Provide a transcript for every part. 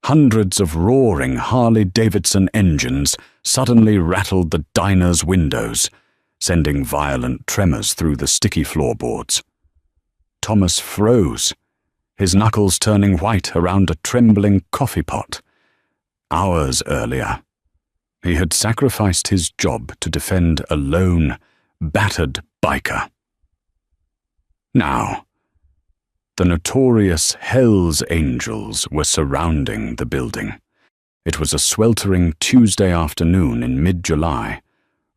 Hundreds of roaring Harley-Davidson engines suddenly rattled the diner's windows, sending violent tremors through the sticky floorboards. Thomas froze, his knuckles turning white around a trembling coffee pot. Hours earlier, he had sacrificed his job to defend a lone, battered biker. Now, the notorious Hells Angels were surrounding the building. It was a sweltering Tuesday afternoon in mid-July.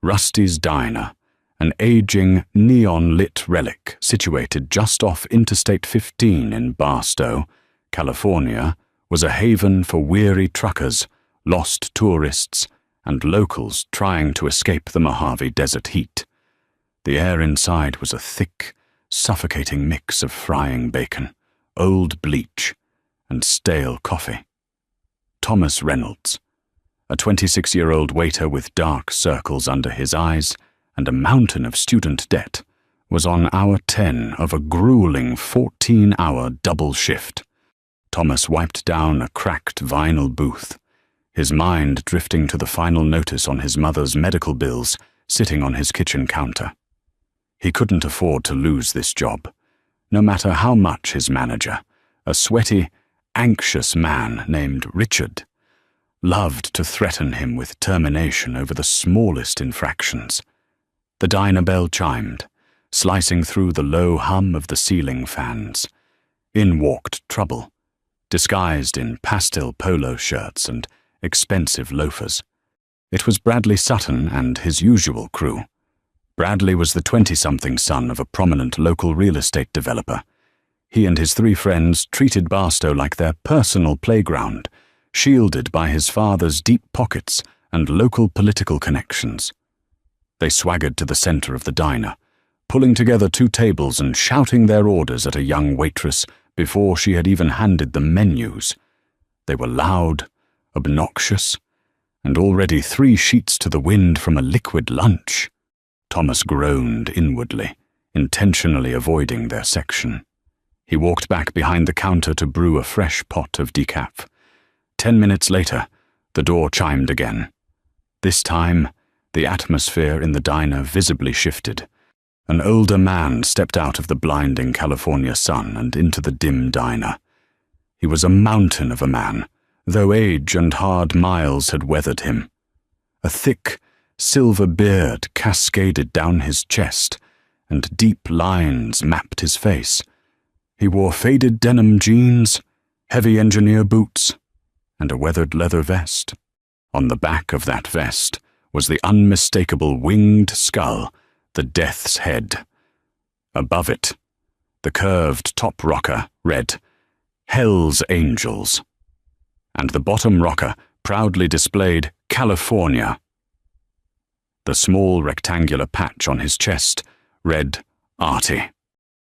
Rusty's Diner, an aging, neon-lit relic situated just off Interstate 15 in Barstow, California, was a haven for weary truckers, lost tourists, and locals trying to escape the Mojave Desert heat. The air inside was a thick, suffocating mix of frying bacon, old bleach, and stale coffee. Thomas Reynolds, a 26-year-old waiter with dark circles under his eyes and a mountain of student debt, was on hour 10 of a grueling 14-hour double shift. Thomas wiped down a cracked vinyl booth, his mind drifting to the final notice on his mother's medical bills sitting on his kitchen counter. He couldn't afford to lose this job, no matter how much his manager, a sweaty, anxious man named Richard, loved to threaten him with termination over the smallest infractions. The diner bell chimed, slicing through the low hum of the ceiling fans. In walked Trouble, disguised in pastel polo shirts and expensive loafers. It was Bradley Sutton and his usual crew. Bradley was the 20-something son of a prominent local real estate developer. He and his 3 friends treated Barstow like their personal playground, shielded by his father's deep pockets and local political connections. They swaggered to the center of the diner, pulling together 2 tables and shouting their orders at a young waitress before she had even handed them menus. They were loud, obnoxious, and already 3 sheets to the wind from a liquid lunch. Thomas groaned inwardly, intentionally avoiding their section. He walked back behind the counter to brew a fresh pot of decaf. 10 minutes later, the door chimed again. This time, the atmosphere in the diner visibly shifted. An older man stepped out of the blinding California sun and into the dim diner. He was a mountain of a man, though age and hard miles had weathered him. A thick, silver beard cascaded down his chest, and deep lines mapped his face. He wore faded denim jeans, heavy engineer boots, and a weathered leather vest. On the back of that vest was the unmistakable winged skull, the Death's Head. Above it, the curved top rocker read, Hells Angels, and the bottom rocker proudly displayed California. The small rectangular patch on his chest read Artie.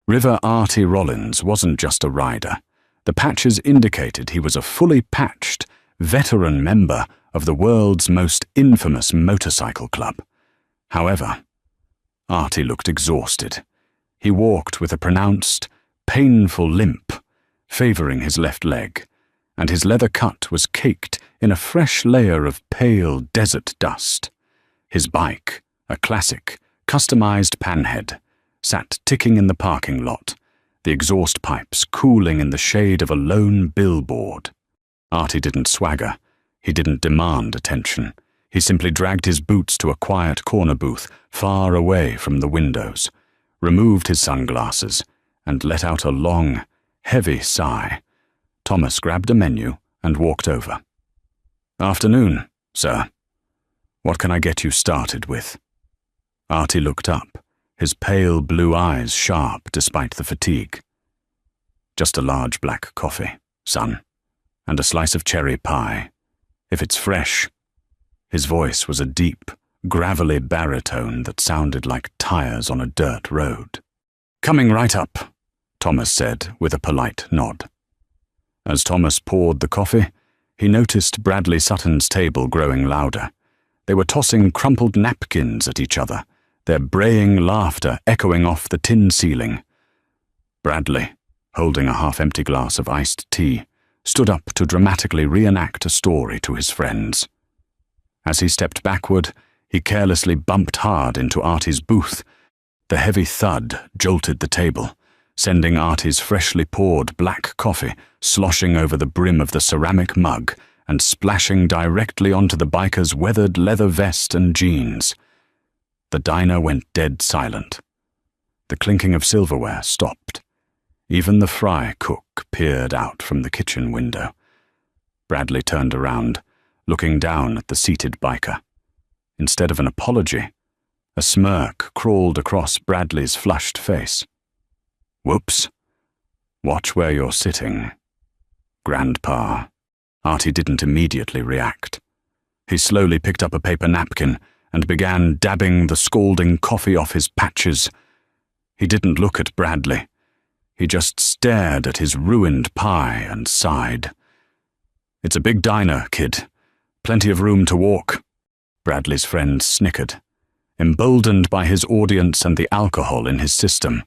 River Artie Rollins wasn't just a rider. The patches indicated he was a fully patched, veteran member of the world's most infamous motorcycle club. However, Artie looked exhausted. He walked with a pronounced, painful limp, favoring his left leg, and his leather cut was caked in a fresh layer of pale desert dust. His bike, a classic, customized panhead, sat ticking in the parking lot, the exhaust pipes cooling in the shade of a lone billboard. Artie didn't swagger. He didn't demand attention. He simply dragged his boots to a quiet corner booth far away from the windows, removed his sunglasses, and let out a long, heavy sigh. Thomas grabbed a menu and walked over. "Afternoon, sir. What can I get you started with?" Artie looked up, his pale blue eyes sharp despite the fatigue. "Just a large black coffee, son, and a slice of cherry pie. If it's fresh." His voice was a deep, gravelly baritone that sounded like tires on a dirt road. "Coming right up," Thomas said with a polite nod. As Thomas poured the coffee, he noticed Bradley Sutton's table growing louder. They were tossing crumpled napkins at each other, their braying laughter echoing off the tin ceiling. Bradley, holding a half-empty glass of iced tea, stood up to dramatically reenact a story to his friends. As he stepped backward, he carelessly bumped hard into Artie's booth. The heavy thud jolted the table, sending Artie's freshly poured black coffee sloshing over the brim of the ceramic mug and splashing directly onto the biker's weathered leather vest and jeans. The diner went dead silent. The clinking of silverware stopped. Even the fry cook peered out from the kitchen window. Bradley turned around, looking down at the seated biker. Instead of an apology, a smirk crawled across Bradley's flushed face. "Whoops. Watch where you're sitting, Grandpa." Artie didn't immediately react. He slowly picked up a paper napkin and began dabbing the scalding coffee off his patches. He didn't look at Bradley. He just stared at his ruined pie and sighed. "It's a big diner, kid. Plenty of room to walk." Bradley's friend snickered, emboldened by his audience and the alcohol in his system.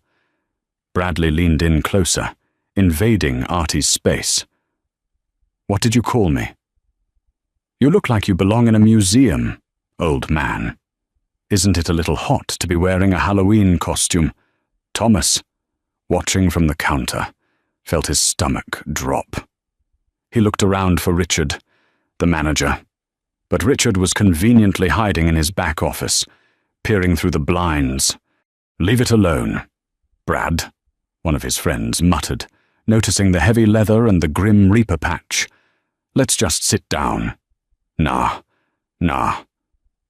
Bradley leaned in closer, invading Artie's space. "What did you call me?" "You look like you belong in a museum, old man. Isn't it a little hot to be wearing a Halloween costume?" Thomas, watching from the counter, felt his stomach drop. He looked around for Richard, the manager, but Richard was conveniently hiding in his back office, peering through the blinds. "Leave it alone, Brad," one of his friends muttered, noticing the heavy leather and the grim reaper patch. "Let's just sit down." Nah.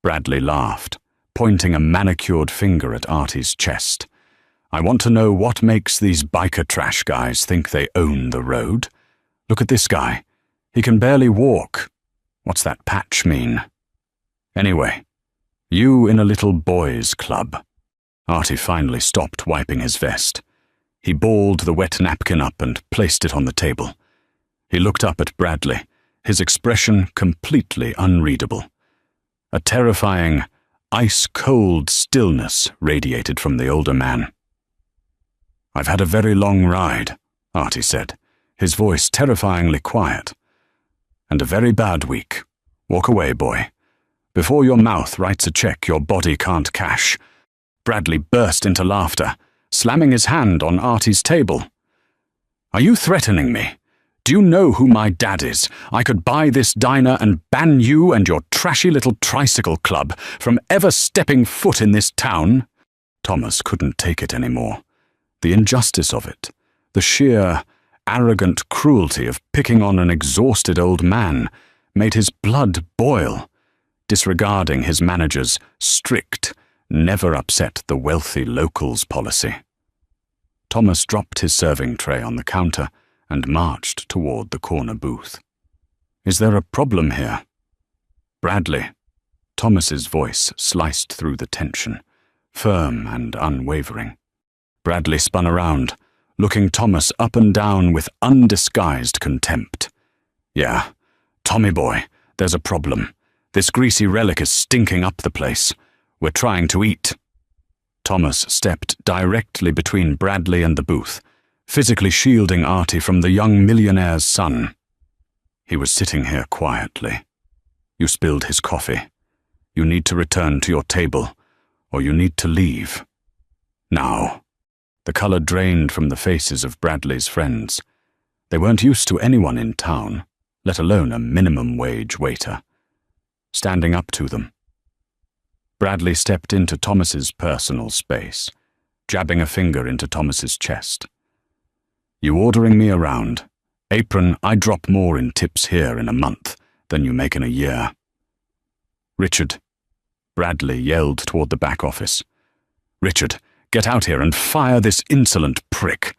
Bradley laughed, pointing a manicured finger at Artie's chest. "I want to know what makes these biker trash guys think they own the road. Look at this guy. He can barely walk. What's that patch mean? Anyway, you in a little boys' club." Artie finally stopped wiping his vest. He balled the wet napkin up and placed it on the table. He looked up at Bradley, his expression completely unreadable. A terrifying, ice-cold stillness radiated from the older man. "I've had a very long ride," Artie said, his voice terrifyingly quiet. "And a very bad week. Walk away, boy. Before your mouth writes a check your body can't cash." Bradley burst into laughter, slamming his hand on Artie's table. "Are you threatening me? Do you know who my dad is? I could buy this diner and ban you and your trashy little tricycle club from ever stepping foot in this town." Thomas couldn't take it anymore. The injustice of it, the sheer, arrogant cruelty of picking on an exhausted old man, made his blood boil, disregarding his manager's strict, never upset the wealthy locals policy. Thomas dropped his serving tray on the counter and marched toward the corner booth. "Is there a problem here?" "Bradley." Thomas's voice sliced through the tension, firm and unwavering. Bradley spun around, looking Thomas up and down with undisguised contempt. "Yeah, Tommy boy, there's a problem. This greasy relic is stinking up the place. We're trying to eat." Thomas stepped directly between Bradley and the booth, physically shielding Artie from the young millionaire's son. He was sitting here quietly. "You spilled his coffee. You need to return to your table, or you need to leave. Now." The color drained from the faces of Bradley's friends. They weren't used to anyone in town, let alone a minimum-wage waiter, standing up to them. Bradley stepped into Thomas's personal space, jabbing a finger into Thomas's chest. "You ordering me around? Apron, I drop more in tips here in a month than you make in a year." "Richard," Bradley yelled toward the back office. "Richard, get out here and fire this insolent prick."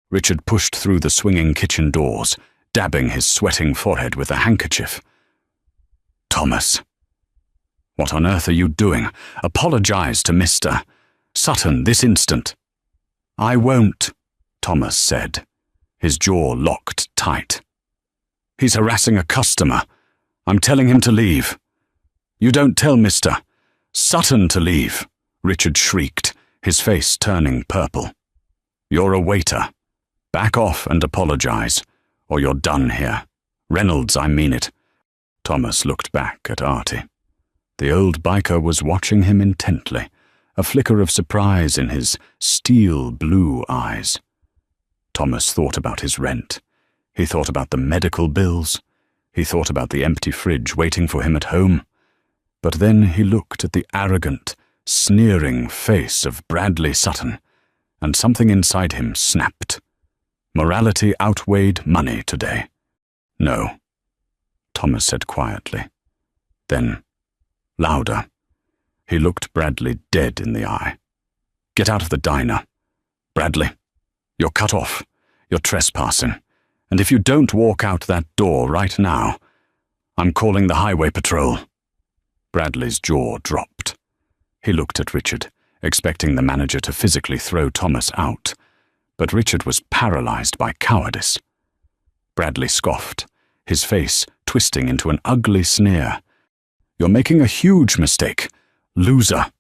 Richard pushed through the swinging kitchen doors, dabbing his sweating forehead with a handkerchief. "Thomas, what on earth are you doing? Apologize to Mr. Sutton this instant." "I won't," Thomas said, his jaw locked tight. "He's harassing a customer. I'm telling him to leave." "You don't tell Mr. Sutton to leave," Richard shrieked, his face turning purple. "You're a waiter. Back off and apologize, or you're done here. Reynolds, I mean it." Thomas looked back at Artie. The old biker was watching him intently, a flicker of surprise in his steel-blue eyes. Thomas thought about his rent. He thought about the medical bills. He thought about the empty fridge waiting for him at home. But then he looked at the arrogant, sneering face of Bradley Sutton, and something inside him snapped. Morality outweighed money today. "No," Thomas said quietly. Then, louder, he looked Bradley dead in the eye. "Get out of the diner. Bradley, you're cut off. You're trespassing. And if you don't walk out that door right now, I'm calling the highway patrol." Bradley's jaw dropped. He looked at Richard, expecting the manager to physically throw Thomas out, but Richard was paralyzed by cowardice. Bradley scoffed, his face twisting into an ugly sneer. "You're making a huge mistake. Loser."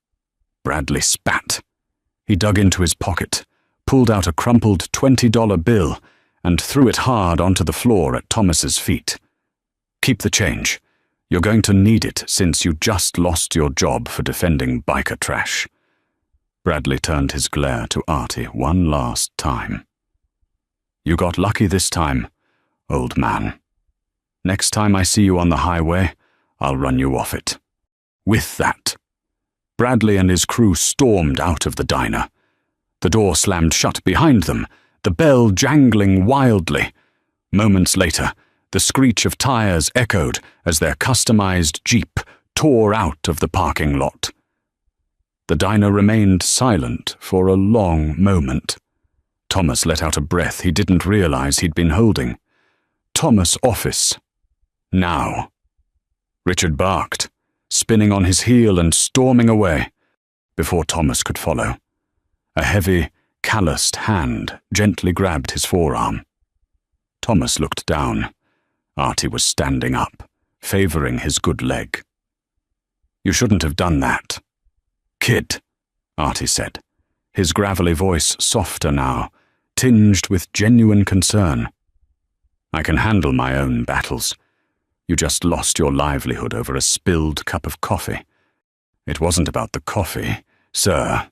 Bradley spat. He dug into his pocket, pulled out a crumpled $20 bill, and threw it hard onto the floor at Thomas's feet. "Keep the change. You're going to need it since you just lost your job for defending biker trash." Bradley turned his glare to Artie one last time. "You got lucky this time, old man. Next time I see you on the highway, I'll run you off it." With that, Bradley and his crew stormed out of the diner. The door slammed shut behind them, the bell jangling wildly. Moments later, the screech of tires echoed as their customized Jeep tore out of the parking lot. The diner remained silent for a long moment. Thomas let out a breath he didn't realize he'd been holding. Thomas' office. Now. Richard barked, spinning on his heel and storming away, before Thomas could follow. A heavy, calloused hand gently grabbed his forearm. Thomas looked down. Artie was standing up, favoring his good leg. "You shouldn't have done that." "Kid," Artie said, his gravelly voice softer now, tinged with genuine concern. "I can handle my own battles. You just lost your livelihood over a spilled cup of coffee." "It wasn't about the coffee, sir,"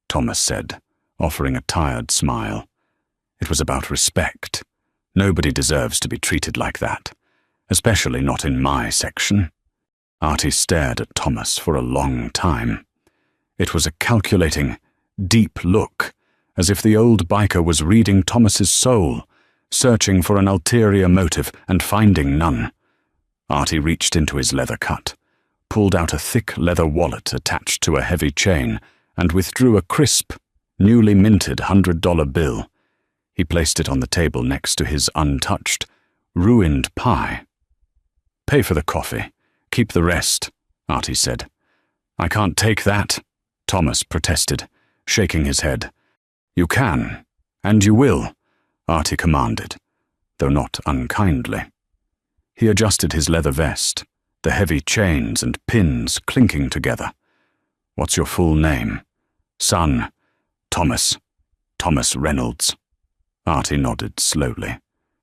Thomas said, offering a tired smile. "It was about respect. Nobody deserves to be treated like that, especially not in my section." Artie stared at Thomas for a long time. It was a calculating, deep look, as if the old biker was reading Thomas's soul, searching for an ulterior motive and finding none. Artie reached into his leather cut, pulled out a thick leather wallet attached to a heavy chain, and withdrew a crisp, newly minted $100 bill. He placed it on the table next to his untouched, ruined pie. "Pay for the coffee. Keep the rest," Artie said. "I can't take that," Thomas protested, shaking his head. "You can, and you will," Artie commanded, though not unkindly. He adjusted his leather vest, the heavy chains and pins clinking together. "What's your full name?" "Son, Thomas Reynolds." Artie nodded slowly,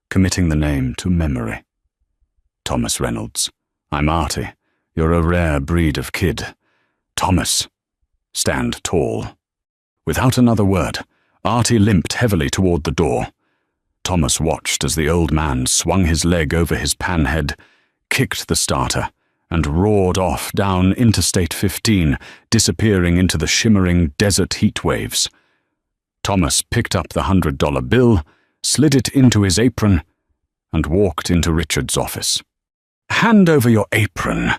committing the name to memory. "Thomas Reynolds. I'm Artie. You're a rare breed of kid. Thomas. Stand tall." Without another word, Artie limped heavily toward the door. Thomas watched as the old man swung his leg over his panhead, kicked the starter, and roared off down Interstate 15, disappearing into the shimmering desert heat waves. Thomas picked up the $100 bill, slid it into his apron, and walked into Richard's office. "Hand over your apron,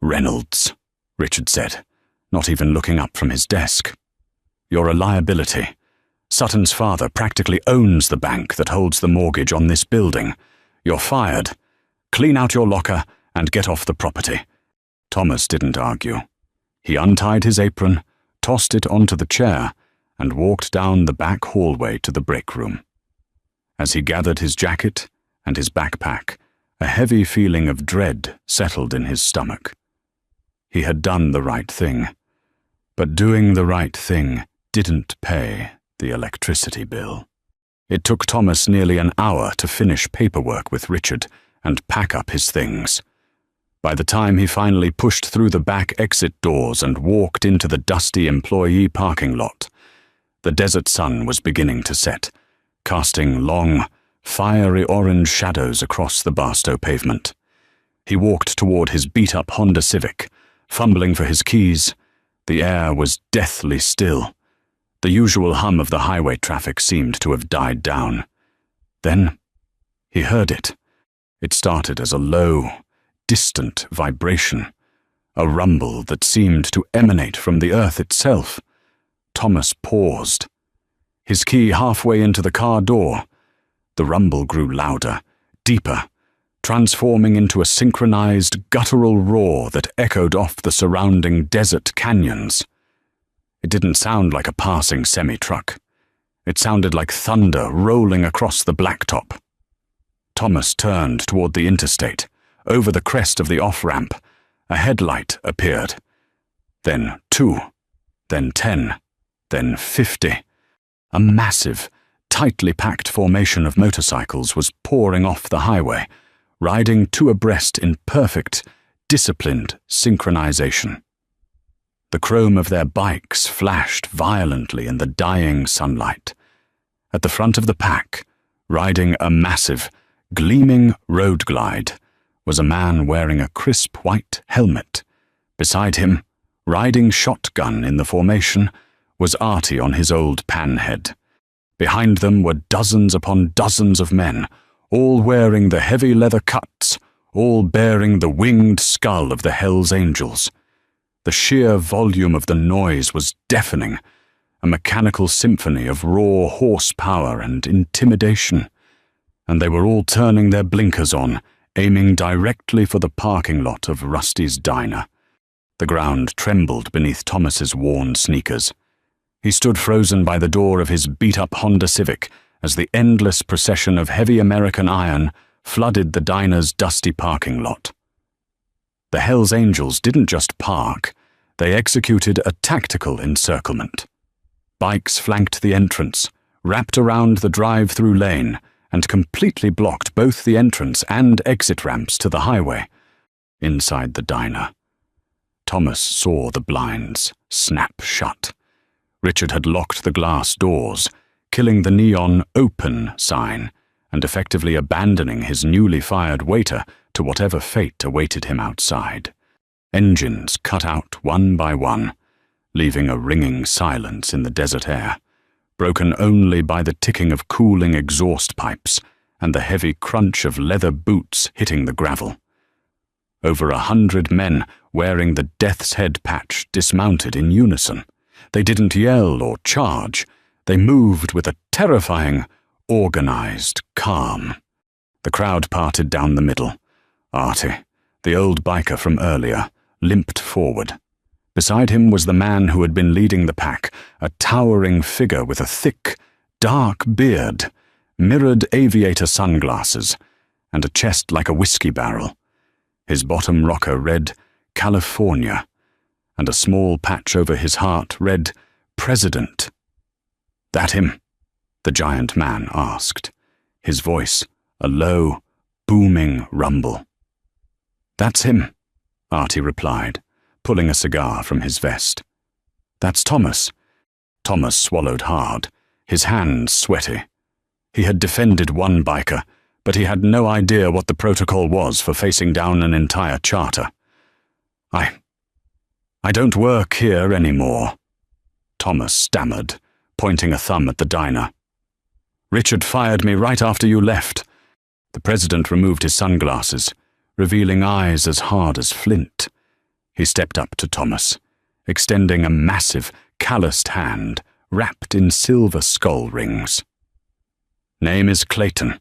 Reynolds," Richard said, not even looking up from his desk. "You're a liability. Sutton's father practically owns the bank that holds the mortgage on this building. You're fired. Clean out your locker and get off the property." Thomas didn't argue. He untied his apron, tossed it onto the chair, and walked down the back hallway to the break room. As he gathered his jacket and his backpack, a heavy feeling of dread settled in his stomach. He had done the right thing, but doing the right thing didn't pay the electricity bill. It took Thomas nearly an hour to finish paperwork with Richard and pack up his things. By the time he finally pushed through the back exit doors and walked into the dusty employee parking lot, the desert sun was beginning to set, casting long, fiery orange shadows across the Barstow pavement. He walked toward his beat-up Honda Civic, fumbling for his keys. The air was deathly still. The usual hum of the highway traffic seemed to have died down. Then he heard it. It started as a low, distant vibration, a rumble that seemed to emanate from the earth itself. Thomas paused, his key halfway into the car door. The rumble grew louder, deeper, transforming into a synchronized, guttural roar that echoed off the surrounding desert canyons. It didn't sound like a passing semi-truck. It sounded like thunder rolling across the blacktop. Thomas turned toward the interstate. Over the crest of the off-ramp, a headlight appeared. Then 2, then 10, then 50. A massive, tightly packed formation of motorcycles was pouring off the highway, riding two abreast in perfect, disciplined synchronization. The chrome of their bikes flashed violently in the dying sunlight. At the front of the pack, riding a massive, gleaming road glide, was a man wearing a crisp white helmet. Beside him, riding shotgun in the formation, was Artie on his old panhead. Behind them were dozens upon dozens of men, all wearing the heavy leather cuts, all bearing the winged skull of the Hells Angels. The sheer volume of the noise was deafening, a mechanical symphony of raw horsepower and intimidation, and they were all turning their blinkers on, aiming directly for the parking lot of Rusty's diner. The ground trembled beneath Thomas's worn sneakers. He stood frozen by the door of his beat-up Honda Civic as the endless procession of heavy American iron flooded the diner's dusty parking lot. The Hells Angels didn't just park, they executed a tactical encirclement. Bikes flanked the entrance, wrapped around the drive-through lane, and completely blocked both the entrance and exit ramps to the highway. Inside the diner, Thomas saw the blinds snap shut. Richard had locked the glass doors, killing the neon "open" sign and effectively abandoning his newly fired waiter to whatever fate awaited him outside. Engines cut out one by one, leaving a ringing silence in the desert air, broken only by the ticking of cooling exhaust pipes and the heavy crunch of leather boots hitting the gravel. Over 100 men wearing the Death's Head patch dismounted in unison. They didn't yell or charge. They moved with a terrifying, organized calm. The crowd parted down the middle. Artie, the old biker from earlier, limped forward. Beside him was the man who had been leading the pack, a towering figure with a thick, dark beard, mirrored aviator sunglasses, and a chest like a whiskey barrel. His bottom rocker read California, and a small patch over his heart read President. "That him?" the giant man asked, his voice a low, booming rumble. "That's him," Artie replied, pulling a cigar from his vest. "That's Thomas." Thomas swallowed hard, his hands sweaty. He had defended one biker, but he had no idea what the protocol was for facing down an entire charter. I don't work here anymore," Thomas stammered, pointing a thumb at the diner. "Richard fired me right after you left." The president removed his sunglasses, revealing eyes as hard as flint. He stepped up to Thomas, extending a massive, calloused hand wrapped in silver skull rings. "Name is Clayton,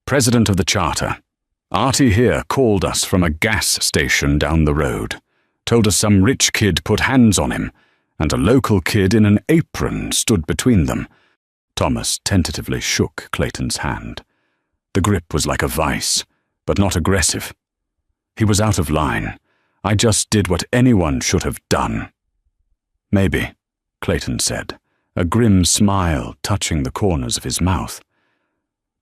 president of the charter. Artie here called us from a gas station down the road. Told us some rich kid put hands on him, and a local kid in an apron stood between them." Thomas tentatively shook Clayton's hand. The grip was like a vice, but not aggressive. He was out of line. "I just did what anyone should have done." "Maybe," Clayton said, a grim smile touching the corners of his mouth.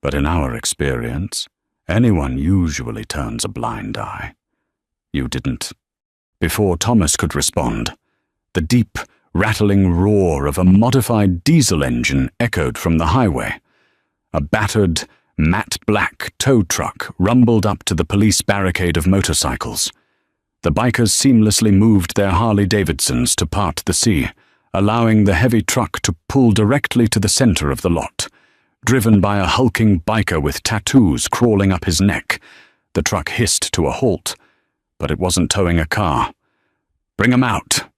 But in our experience, anyone usually turns a blind eye. You didn't. Before Thomas could respond, the deep, rattling roar of a modified diesel engine echoed from the highway. A battered, matte black tow truck rumbled up to the police barricade of motorcycles. The bikers seamlessly moved their Harley-Davidsons to part the sea, allowing the heavy truck to pull directly to the center of the lot. Driven by a hulking biker with tattoos crawling up his neck, the truck hissed to a halt, but it wasn't towing a car. "Bring 'em out!"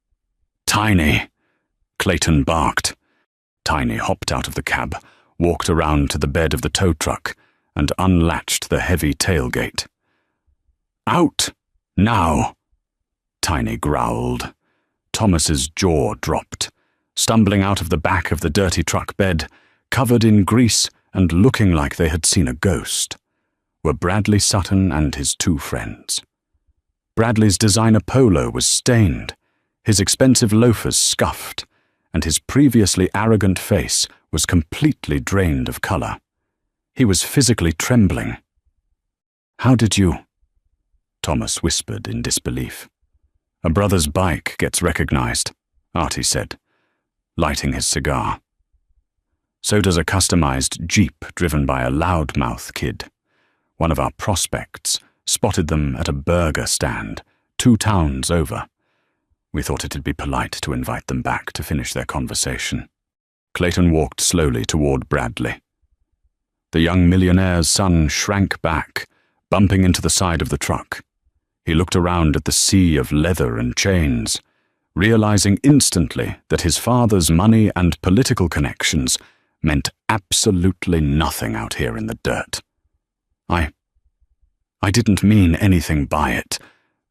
"Tiny!" Clayton barked. Tiny hopped out of the cab, walked around to the bed of the tow truck, and unlatched the heavy tailgate. "Out! Now!" Tiny growled. Thomas's jaw dropped. Stumbling out of the back of the dirty truck bed, covered in grease and looking like they had seen a ghost, were Bradley Sutton and his two friends. Bradley's designer polo was stained, his expensive loafers scuffed, and his previously arrogant face was completely drained of color. He was physically trembling. "How did you?" Thomas whispered in disbelief. "A brother's bike gets recognized," Artie said, lighting his cigar. "So does a customized Jeep driven by a loudmouth kid. One of our prospects spotted them at a burger stand 2 towns over. We thought it'd be polite to invite them back to finish their conversation." Clayton walked slowly toward Bradley. The young millionaire's son shrank back, bumping into the side of the truck. He looked around at the sea of leather and chains, realizing instantly that his father's money and political connections meant absolutely nothing out here in the dirt. I didn't mean anything by it,"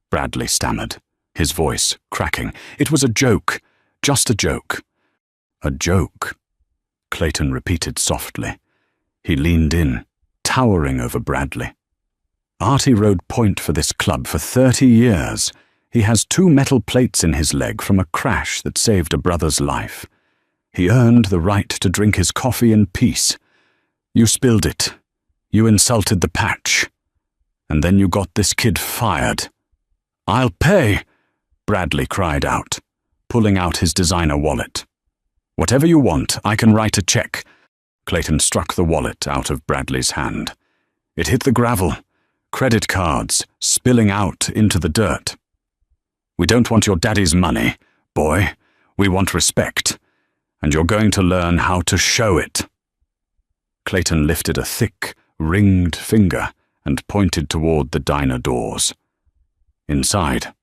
Bradley stammered, his voice cracking. "It was a joke, just a joke." "A joke," Clayton repeated softly. He leaned in, towering over Bradley. "Artie rode point for this club for 30 years. He has 2 metal plates in his leg from a crash that saved a brother's life. He earned the right to drink his coffee in peace. You spilled it. You insulted the patch. And then you got this kid fired." "I'll pay," Bradley cried out, pulling out his designer wallet. "Whatever you want, I can write a check." Clayton struck the wallet out of Bradley's hand. It hit the gravel, credit cards spilling out into the dirt. "We don't want your daddy's money, boy. We want respect. And you're going to learn how to show it." Clayton lifted a thick, ringed finger and pointed toward the diner doors. Inside,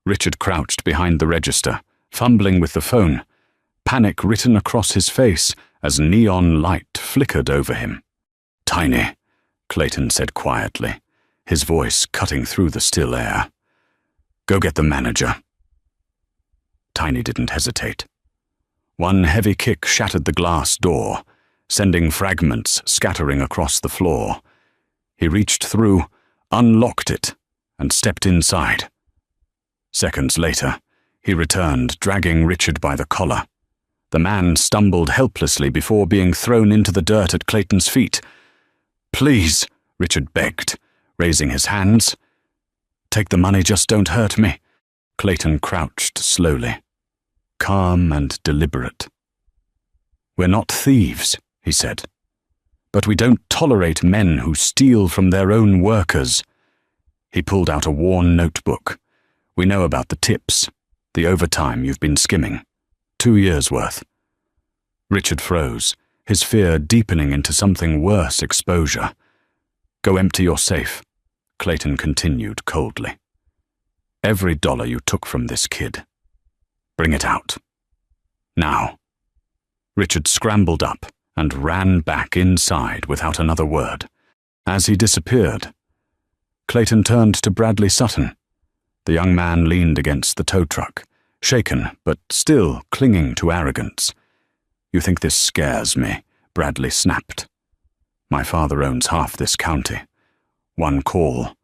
Richard crouched behind the register, fumbling with the phone, panic written across his face as neon light flickered over him. "Tiny," Clayton said quietly, his voice cutting through the still air. "Go get the manager." Tiny didn't hesitate. One heavy kick shattered the glass door, sending fragments scattering across the floor. He reached through, unlocked it, and stepped inside. Seconds later, he returned, dragging Richard by the collar. The man stumbled helplessly before being thrown into the dirt at Clayton's feet. "Please," Richard begged, raising his hands. "Take the money, just don't hurt me." Clayton crouched slowly, calm and deliberate. "We're not thieves," he said. "But we don't tolerate men who steal from their own workers." He pulled out a worn notebook. "We know about the tips, the overtime you've been skimming. 2 years' worth." Richard froze, his fear deepening into something worse exposure. "Go empty your safe," Clayton continued coldly. "Every dollar you took from this kid. Bring it out. Now." Richard scrambled up and ran back inside without another word. As he disappeared, Clayton turned to Bradley Sutton. The young man leaned against the tow truck, shaken but still clinging to arrogance. "You think this scares me?" Bradley snapped. "My father owns half this county. One call,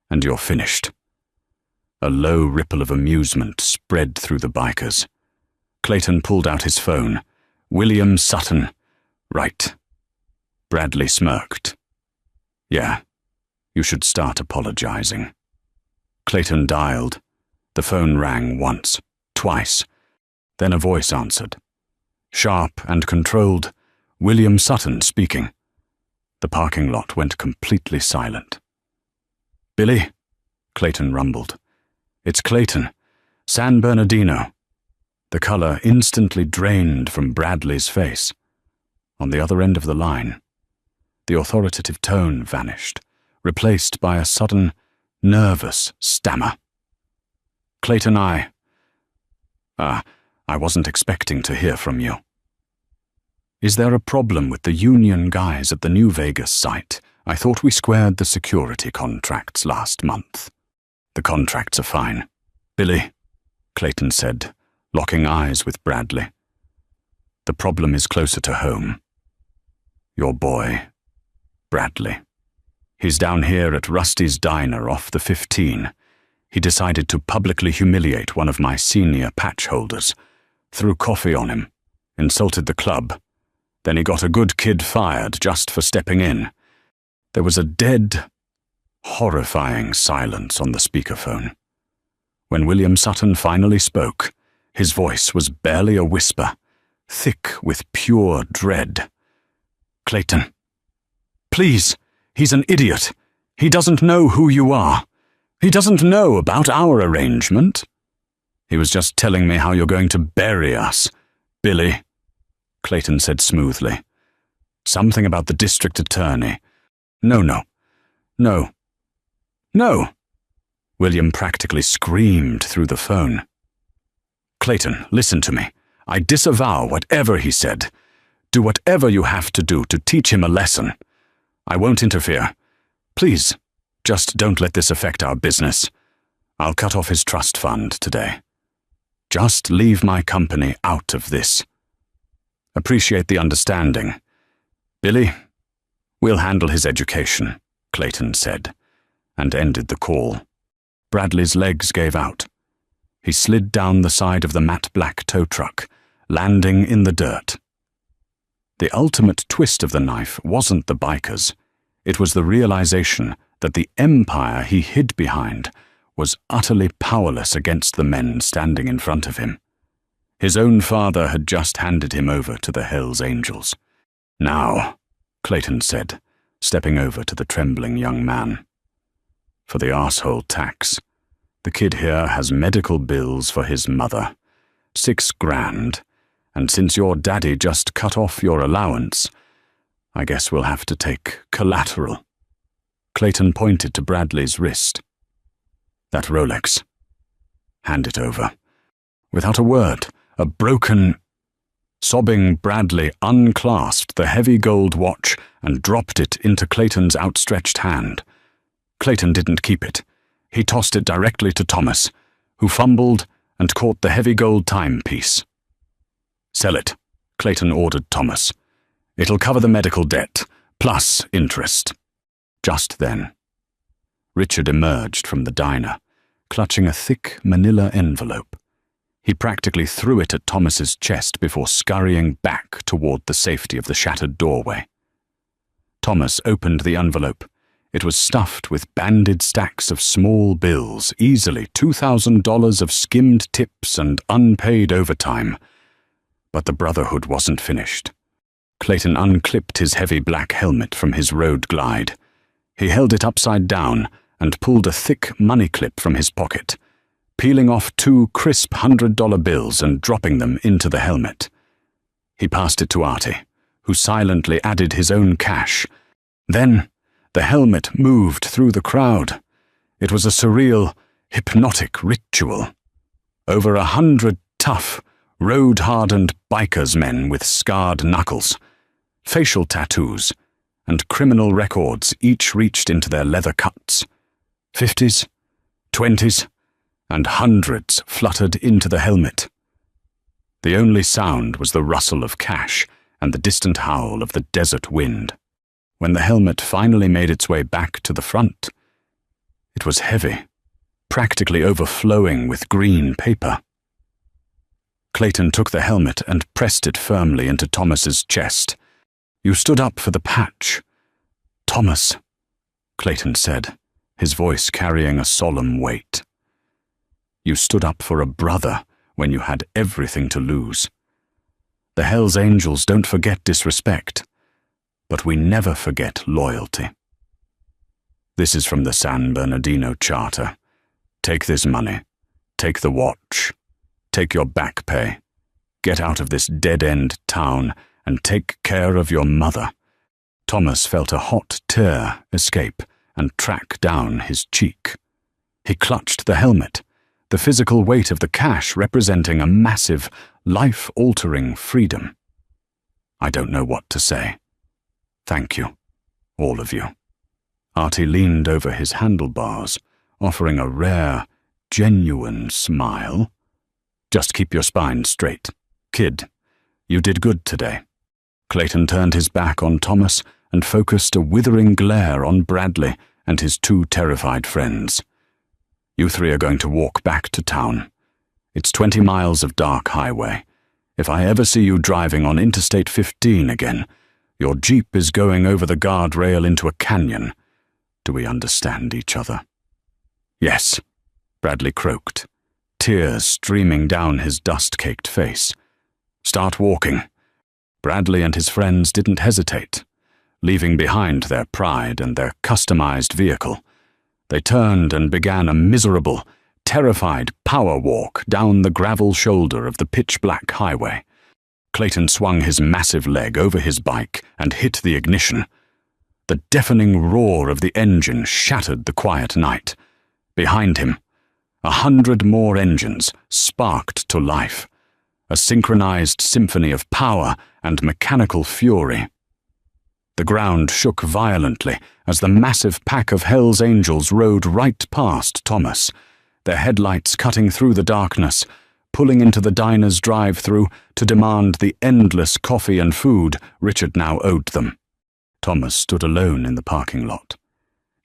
and you're finished." A low ripple of amusement spread through the bikers. Clayton pulled out his phone. "William Sutton. Right." Bradley smirked. Yeah, you should start apologizing. Clayton dialed. The phone rang once, twice. Then a voice answered. Sharp and controlled, William Sutton speaking. The parking lot went completely silent. Billy? Clayton rumbled. It's Clayton. San Bernardino. The color instantly drained from Bradley's face. On the other end of the line, the authoritative tone vanished, replaced by a sudden, nervous stammer. Clayton, I wasn't expecting to hear from you. Is there a problem with the union guys at the New Vegas site? I thought we squared the security contracts last month. The contracts are fine. Billy, Clayton said, locking eyes with Bradley. The problem is closer to home. Your boy, Bradley. He's down here at Rusty's Diner off the 15. He decided to publicly humiliate one of my senior patch holders, threw coffee on him, insulted the club. Then he got a good kid fired just for stepping in. There was a dead, horrifying silence on the speakerphone. When William Sutton finally spoke, his voice was barely a whisper, thick with pure dread. Clayton, please, he's an idiot. He doesn't know who you are. He doesn't know about our arrangement. He was just telling me how you're going to bury us, Billy, Clayton said smoothly. Something about the district attorney. No. William practically screamed through the phone. Clayton, listen to me. I disavow whatever he said. Do whatever you have to do to teach him a lesson. I won't interfere. Please, just don't let this affect our business. I'll cut off his trust fund today. Just leave my company out of this. Appreciate the understanding. Billy, we'll handle his education, Clayton said, and ended the call. Bradley's legs gave out. He slid down the side of the matte black tow truck, landing in the dirt. The ultimate twist of the knife wasn't the bikers. It was the realization that the empire he hid behind was utterly powerless against the men standing in front of him. His own father had just handed him over to the Hells Angels. Now, Clayton said, stepping over to the trembling young man. For the arsehole tax. The kid here has medical bills for his mother. $6,000, and since your daddy just cut off your allowance, I guess we'll have to take collateral. Clayton pointed to Bradley's wrist. That Rolex. Hand it over. Without a word, a broken... Sobbing Bradley unclasped the heavy gold watch and dropped it into Clayton's outstretched hand. Clayton didn't keep it. He tossed it directly to Thomas, who fumbled and caught the heavy gold timepiece. Sell it, Clayton ordered Thomas. It'll cover the medical debt, plus interest. Just then, Richard emerged from the diner, clutching a thick manila envelope. He practically threw it at Thomas's chest before scurrying back toward the safety of the shattered doorway. Thomas opened the envelope. It was stuffed with banded stacks of small bills, easily $2,000 of skimmed tips and unpaid overtime. But the Brotherhood wasn't finished. Clayton unclipped his heavy black helmet from his road glide. He held it upside down and pulled a thick money clip from his pocket, peeling off 2 crisp $100 bills and dropping them into the helmet. He passed it to Artie, who silently added his own cash. Then, the helmet moved through the crowd. It was a surreal, hypnotic ritual. Over 100 tough, road-hardened bikers men with scarred knuckles, facial tattoos, and criminal records each reached into their leather cuts. 50s, 20s, and hundreds fluttered into the helmet. The only sound was the rustle of cash and the distant howl of the desert wind. When the helmet finally made its way back to the front, it was heavy, practically overflowing with green paper. Clayton took the helmet and pressed it firmly into Thomas's chest. You stood up for the patch. Thomas, Clayton said, his voice carrying a solemn weight. You stood up for a brother when you had everything to lose. The Hells Angels don't forget disrespect, but we never forget loyalty. This is from the San Bernardino Charter. Take this money. Take the watch. Take your back pay. Get out of this dead-end town and take care of your mother. Thomas felt a hot tear escape and track down his cheek. He clutched the helmet, the physical weight of the cash representing a massive, life-altering freedom. I don't know what to say. Thank you, all of you. Artie leaned over his handlebars, offering a rare, genuine smile. Just keep your spine straight. Kid, you did good today. Clayton turned his back on Thomas and focused a withering glare on Bradley and his two terrified friends. You three are going to walk back to town. It's 20 miles of dark highway. If I ever see you driving on Interstate 15 again, your Jeep is going over the guardrail into a canyon. Do we understand each other? Yes, Bradley croaked, tears streaming down his dust-caked face. Start walking. Bradley and his friends didn't hesitate. Leaving behind their pride and their customized vehicle, they turned and began a miserable, terrified power walk down the gravel shoulder of the pitch-black highway. Clayton swung his massive leg over his bike and hit the ignition. The deafening roar of the engine shattered the quiet night. Behind him, 100 more engines sparked to life, a synchronized symphony of power and mechanical fury. The ground shook violently as the massive pack of Hell's Angels rode right past Thomas, their headlights cutting through the darkness, pulling into the diner's drive-thru to demand the endless coffee and food Richard now owed them. Thomas stood alone in the parking lot.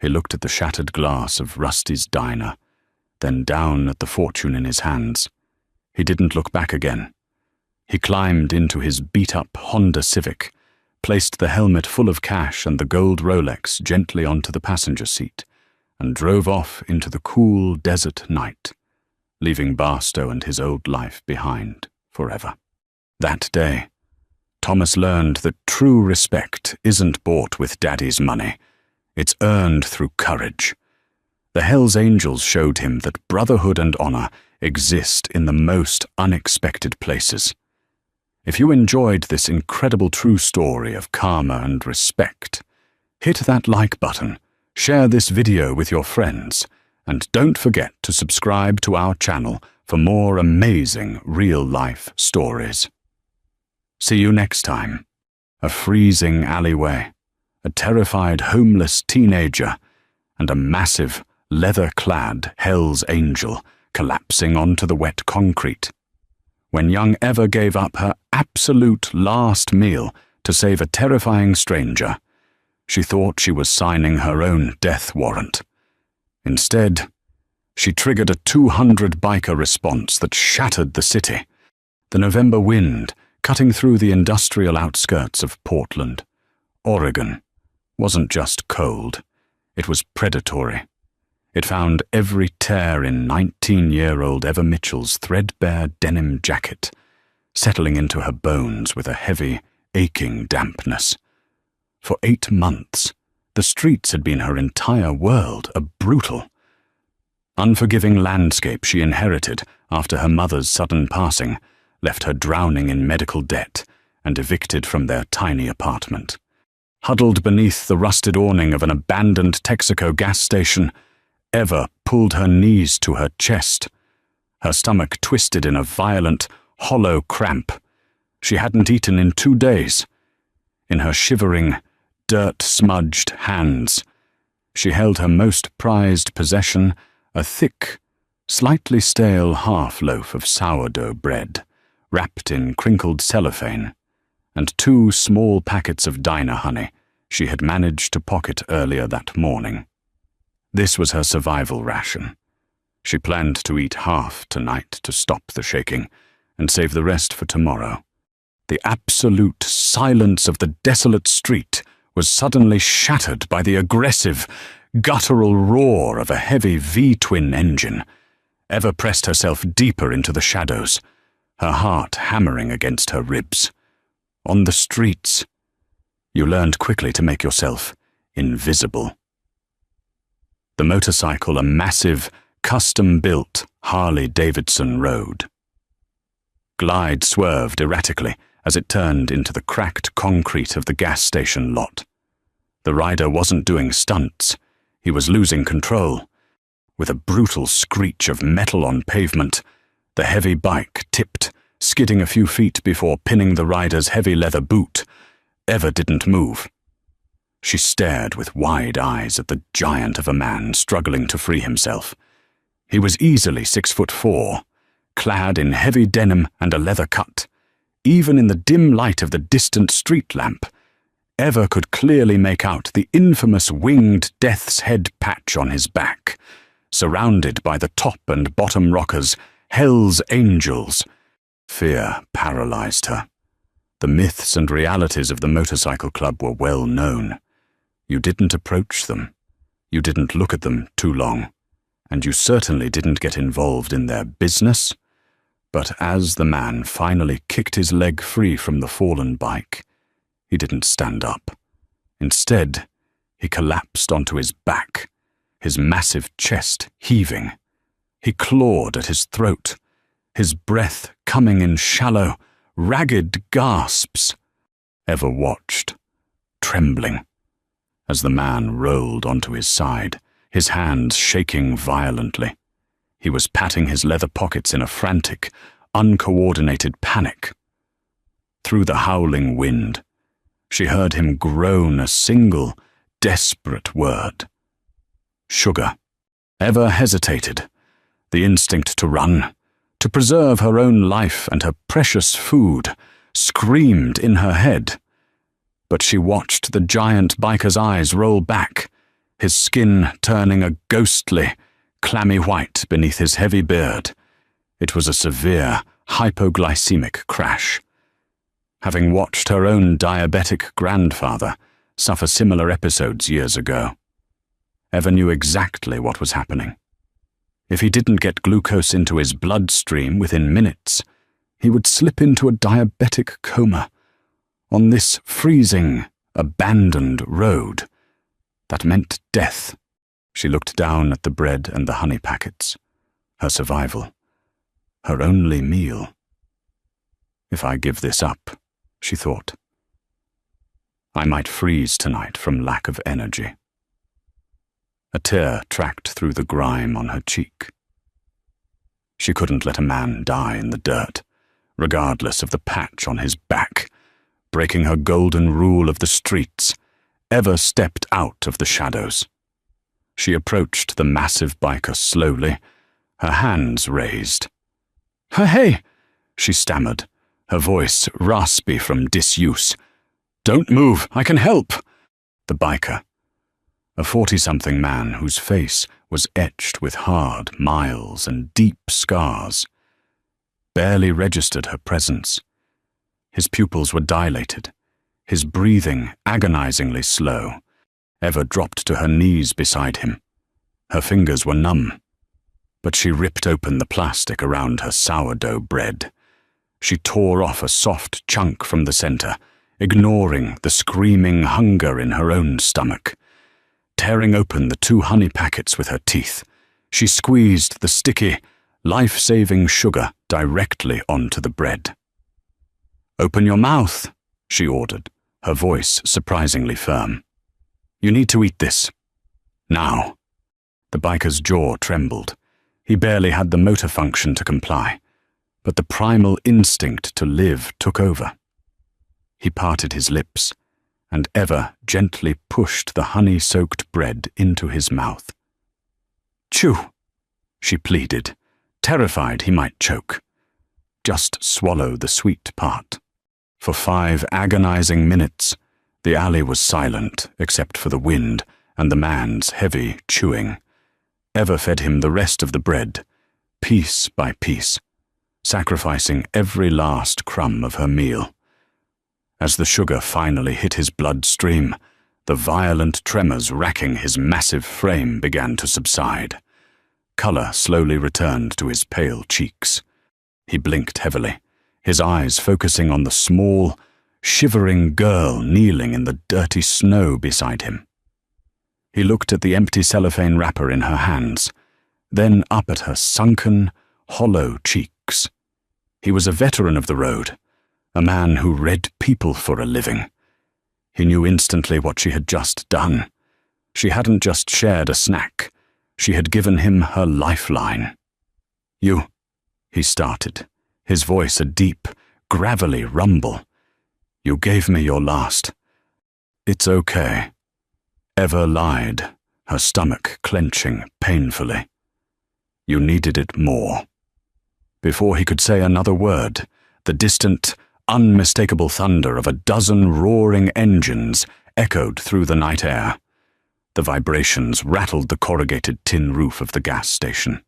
He looked at the shattered glass of Rusty's diner, then down at the fortune in his hands. He didn't look back again. He climbed into his beat-up Honda Civic, placed the helmet full of cash and the gold Rolex gently onto the passenger seat, and drove off into the cool desert night, leaving Barstow and his old life behind forever. That day, Thomas learned that true respect isn't bought with Daddy's money. It's earned through courage. The Hells Angels showed him that brotherhood and honor exist in the most unexpected places. If you enjoyed this incredible true story of karma and respect, hit that like button, share this video with your friends, and don't forget to subscribe to our channel for more amazing real-life stories. See you next time. A freezing alleyway, a terrified homeless teenager, and a massive, leather-clad Hell's Angel collapsing onto the wet concrete. When young Eva gave up her absolute last meal to save a terrifying stranger, she thought she was signing her own death warrant. Instead, she triggered a 200 biker response that shattered the city. The November wind, cutting through the industrial outskirts of Portland, Oregon, wasn't just cold, it was predatory. It found every tear in 19-year-old Eva Mitchell's threadbare denim jacket, settling into her bones with a heavy, aching dampness. For 8 months, the streets had been her entire world, a brutal, unforgiving landscape she inherited after her mother's sudden passing left her drowning in medical debt and evicted from their tiny apartment. Huddled beneath the rusted awning of an abandoned Texaco gas station, Eva pulled her knees to her chest. Her stomach twisted in a violent, hollow cramp. She hadn't eaten in 2 days. In her shivering, dirt-smudged hands, she held her most prized possession, a thick, slightly stale half-loaf of sourdough bread, wrapped in crinkled cellophane, and 2 small packets of diner honey she had managed to pocket earlier that morning. This was her survival ration. She planned to eat half tonight to stop the shaking, and save the rest for tomorrow. The absolute silence of the desolate street was suddenly shattered by the aggressive, guttural roar of a heavy V-twin engine. Eva pressed herself deeper into the shadows, her heart hammering against her ribs. On the streets, you learned quickly to make yourself invisible. The motorcycle a massive, custom-built Harley-Davidson rode. Glide swerved erratically as it turned into the cracked concrete of the gas station lot. The rider wasn't doing stunts. He was losing control. With a brutal screech of metal on pavement, the heavy bike tipped, skidding a few feet before pinning the rider's heavy leather boot. Eva didn't move. She stared with wide eyes at the giant of a man struggling to free himself. He was easily 6'4", clad in heavy denim and a leather cut. Even in the dim light of the distant street lamp, Eva could clearly make out the infamous winged death's head patch on his back, surrounded by the top and bottom rockers, Hell's Angels. Fear paralyzed her. The myths and realities of the motorcycle club were well known. You didn't approach them. You didn't look at them too long. And you certainly didn't get involved in their business. But as the man finally kicked his leg free from the fallen bike, he didn't stand up. Instead, he collapsed onto his back, his massive chest heaving. He clawed at his throat, his breath coming in shallow, ragged gasps. Eva watched, trembling, as the man rolled onto his side, his hands shaking violently. He was patting his leather pockets in a frantic, uncoordinated panic. Through the howling wind, she heard him groan a single, desperate word. Sugar. Eva hesitated. The instinct to run, to preserve her own life and her precious food, screamed in her head. But she watched the giant biker's eyes roll back, his skin turning a ghostly, clammy white beneath his heavy beard. It was a severe, hypoglycemic crash. Having watched her own diabetic grandfather suffer similar episodes years ago, Eva knew exactly what was happening. If he didn't get glucose into his bloodstream within minutes, he would slip into a diabetic coma on this freezing, abandoned road. That meant death. She looked down at the bread and the honey packets. Her survival. Her only meal. If I give this up, she thought, I might freeze tonight from lack of energy. A tear tracked through the grime on her cheek. She couldn't let a man die in the dirt, regardless of the patch on his back. Breaking her golden rule of the streets, Eva stepped out of the shadows. She approached the massive biker slowly, her hands raised. Hey, she stammered, her voice raspy from disuse. Don't move, I can help. The biker, a 40-something man whose face was etched with hard miles and deep scars, barely registered her presence. His pupils were dilated, his breathing agonizingly slow. Eva dropped to her knees beside him. Her fingers were numb, but she ripped open the plastic around her sourdough bread. She tore off a soft chunk from the center, ignoring the screaming hunger in her own stomach. Tearing open the 2 honey packets with her teeth, she squeezed the sticky, life-saving sugar directly onto the bread. Open your mouth, she ordered, her voice surprisingly firm. You need to eat this. Now. The biker's jaw trembled. He barely had the motor function to comply, but the primal instinct to live took over. He parted his lips, and Eva gently pushed the honey-soaked bread into his mouth. Chew, she pleaded, terrified he might choke. Just swallow the sweet part. For 5 agonizing minutes, the alley was silent except for the wind and the man's heavy chewing. Eva fed him the rest of the bread, piece by piece, sacrificing every last crumb of her meal. As the sugar finally hit his bloodstream, the violent tremors racking his massive frame began to subside. Color slowly returned to his pale cheeks. He blinked heavily, his eyes focusing on the small, shivering girl kneeling in the dirty snow beside him. He looked at the empty cellophane wrapper in her hands, then up at her sunken, hollow cheeks. He was a veteran of the road, a man who read people for a living. He knew instantly what she had just done. She hadn't just shared a snack. She had given him her lifeline. "You," he started, his voice a deep, gravelly rumble. "You gave me your last. It's okay." Eva lied, her stomach clenching painfully. "You needed it more." Before he could say another word, the distant, unmistakable thunder of a dozen roaring engines echoed through the night air. The vibrations rattled the corrugated tin roof of the gas station.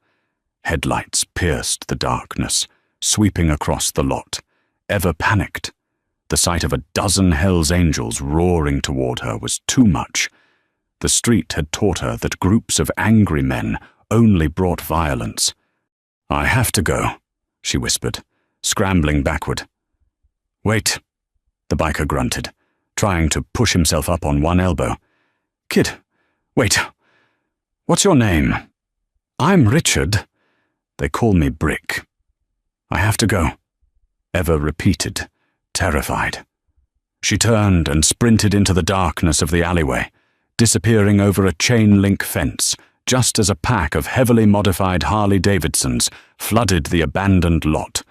Headlights pierced the darkness, sweeping across the lot. Eva panicked. The sight of a dozen Hell's Angels roaring toward her was too much. The street had taught her that groups of angry men only brought violence. "I have to go," she whispered, scrambling backward. "Wait," the biker grunted, trying to push himself up on one elbow. "Kid, wait. What's your name?" "I'm Richard. They call me Brick." "I have to go," Eva repeated, terrified. She turned and sprinted into the darkness of the alleyway, disappearing over a chain-link fence, just as a pack of heavily modified Harley-Davidsons flooded the abandoned lot,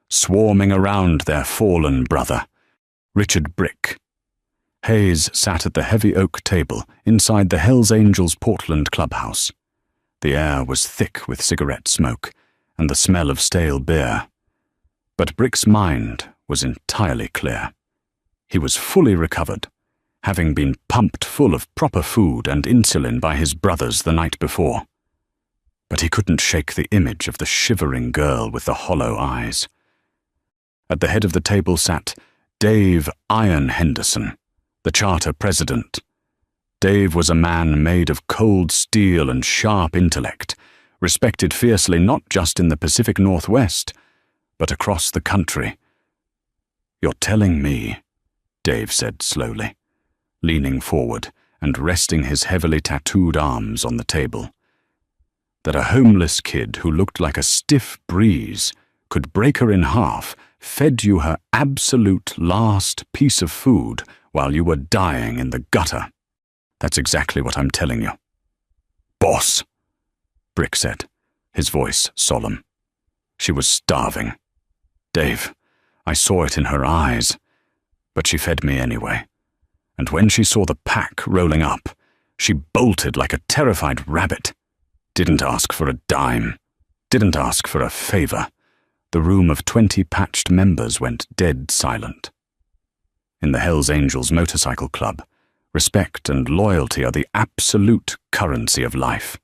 swarming around their fallen brother, Richard Brick. Hayes sat at the heavy oak table inside the Hells Angels Portland clubhouse. The air was thick with cigarette smoke and the smell of stale beer. But Brick's mind was entirely clear. He was fully recovered, having been pumped full of proper food and insulin by his brothers the night before. But he couldn't shake the image of the shivering girl with the hollow eyes. At the head of the table sat Dave Iron Henderson, the charter president. Dave was a man made of cold steel and sharp intellect, respected fiercely not just in the Pacific Northwest, but across the country. "You're telling me," Dave said slowly, leaning forward and resting his heavily tattooed arms on the table, "that a homeless kid who looked like a stiff breeze could break her in half, fed you her absolute last piece of food while you were dying in the gutter. That's exactly what I'm telling you." "Boss," Brick said, his voice solemn. "She was starving. Dave, I saw it in her eyes, but she fed me anyway. And when she saw the pack rolling up, she bolted like a terrified rabbit. Didn't ask for a dime, didn't ask for a favor." The room of 20 patched members went dead silent. In the Hells Angels Motorcycle Club, respect and loyalty are the absolute currency of life.